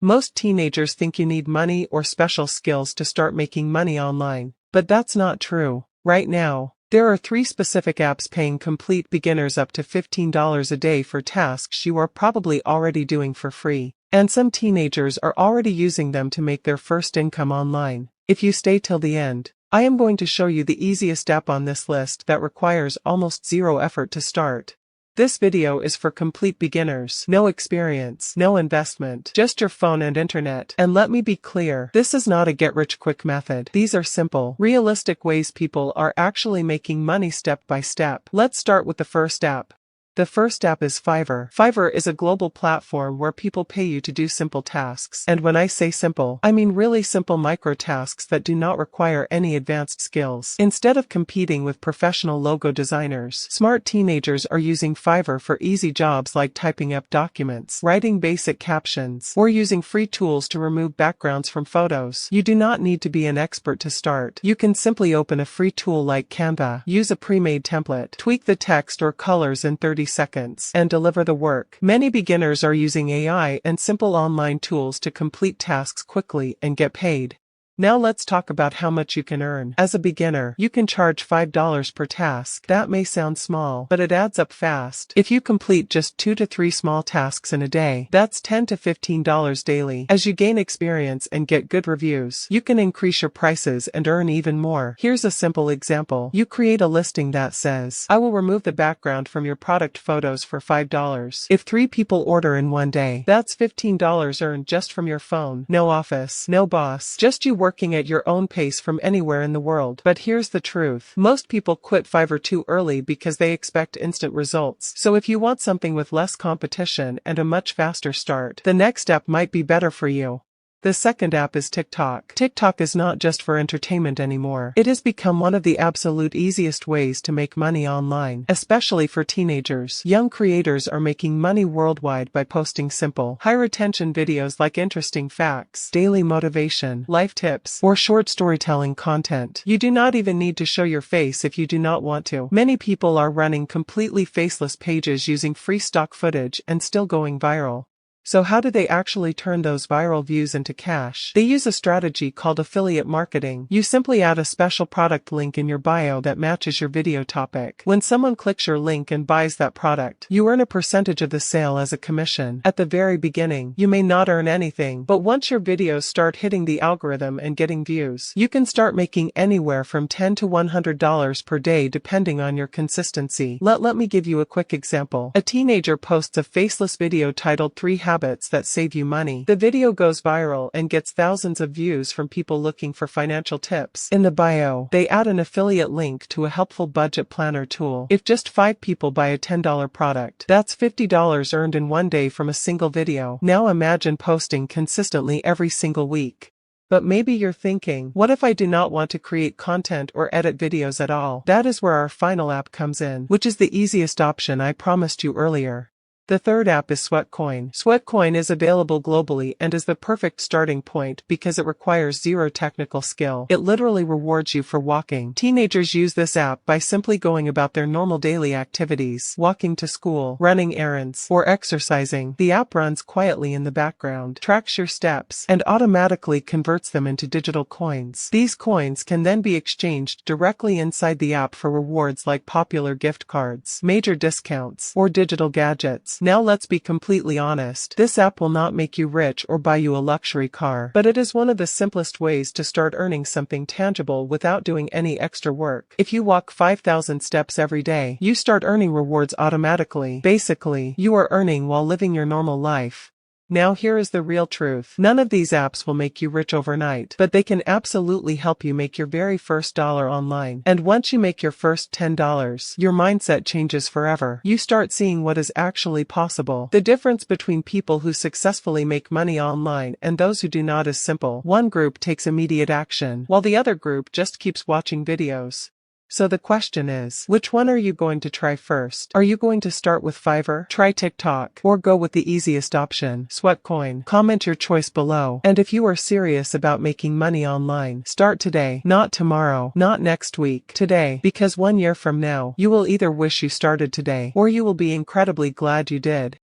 Most teenagers think you need money or special skills to start making money online, but that's not true. Right now, there are 3 specific apps paying complete beginners up to $15 a day for tasks you are probably already doing for free, and some teenagers are already using them to make their first income online. If you stay till the end, I am going to show you the easiest app on this list that requires almost zero effort to start. This video is for complete beginners, no experience, no investment, just your phone and internet. And let me be clear, this is not a get-rich-quick method. These are simple, realistic ways people are actually making money step by step. Let's start with the first app. The first app is Fiverr. Fiverr is a global platform where people pay you to do simple tasks. And when I say simple, I mean really simple micro tasks that do not require any advanced skills. Instead of competing with professional logo designers, smart teenagers are using Fiverr for easy jobs like typing up documents, writing basic captions, or using free tools to remove backgrounds from photos. You do not need to be an expert to start. You can simply open a free tool like Canva, use a pre-made template, tweak the text or colors in 30 seconds, and deliver the work. Many beginners are using AI and simple online tools to complete tasks quickly and get paid. Now let's talk about how much you can earn. As a beginner, you can charge $5 per task. That may sound small, but it adds up fast. If you complete just 2 to 3 small tasks in a day, that's $10 to $15 daily. As you gain experience and get good reviews, you can increase your prices and earn even more. Here's a simple example. You create a listing that says, "I will remove the background from your product photos for $5. If 3 people order in one day, that's $15 earned just from your phone. No office, no boss, just you working at your own pace from anywhere in the world." But here's the truth. Most people quit Fiverr too early because they expect instant results. So if you want something with less competition and a much faster start, the next app might be better for you. The second app is TikTok. TikTok is not just for entertainment anymore. It has become one of the absolute easiest ways to make money online, especially for teenagers. Young creators are making money worldwide by posting simple, high-retention videos like interesting facts, daily motivation, life tips, or short storytelling content. You do not even need to show your face if you do not want to. Many people are running completely faceless pages using free stock footage and still going viral. So how do they actually turn those viral views into cash? They use a strategy called affiliate marketing. You simply add a special product link in your bio that matches your video topic. When someone clicks your link and buys that product, you earn a percentage of the sale as a commission. At the very beginning, you may not earn anything, but once your videos start hitting the algorithm and getting views, you can start making anywhere from $10 to $100 per day depending on your consistency. Let me give you a quick example. A teenager posts a faceless video titled 3 Habits That Save You Money. The video goes viral and gets thousands of views from people looking for financial tips. In the bio, they add an affiliate link to a helpful budget planner tool. If just 5 people buy a $10 product, that's $50 earned in one day from a single video. Now imagine posting consistently every single week. But maybe you're thinking, what if I do not want to create content or edit videos at all? That is where our final app comes in, which is the easiest option I promised you earlier. The third app is Sweatcoin. Sweatcoin is available globally and is the perfect starting point because it requires zero technical skill. It literally rewards you for walking. Teenagers use this app by simply going about their normal daily activities, walking to school, running errands, or exercising. The app runs quietly in the background, tracks your steps, and automatically converts them into digital coins. These coins can then be exchanged directly inside the app for rewards like popular gift cards, major discounts, or digital gadgets. Now let's be completely honest. This app will not make you rich or buy you a luxury car, but it is one of the simplest ways to start earning something tangible without doing any extra work. If you walk 5,000 steps every day, you start earning rewards automatically. Basically, you are earning while living your normal life. Now here is the real truth. None of these apps will make you rich overnight, but they can absolutely help you make your very first dollar online. And once you make your first $10, your mindset changes forever. You start seeing what is actually possible. The difference between people who successfully make money online and those who do not is simple. One group takes immediate action, while the other group just keeps watching videos. So the question is, which one are you going to try first? Are you going to start with Fiverr, try TikTok, or go with the easiest option, Sweatcoin? Comment your choice below. And if you are serious about making money online, start today, not tomorrow, not next week, today, because 1 year from now, you will either wish you started today, or you will be incredibly glad you did.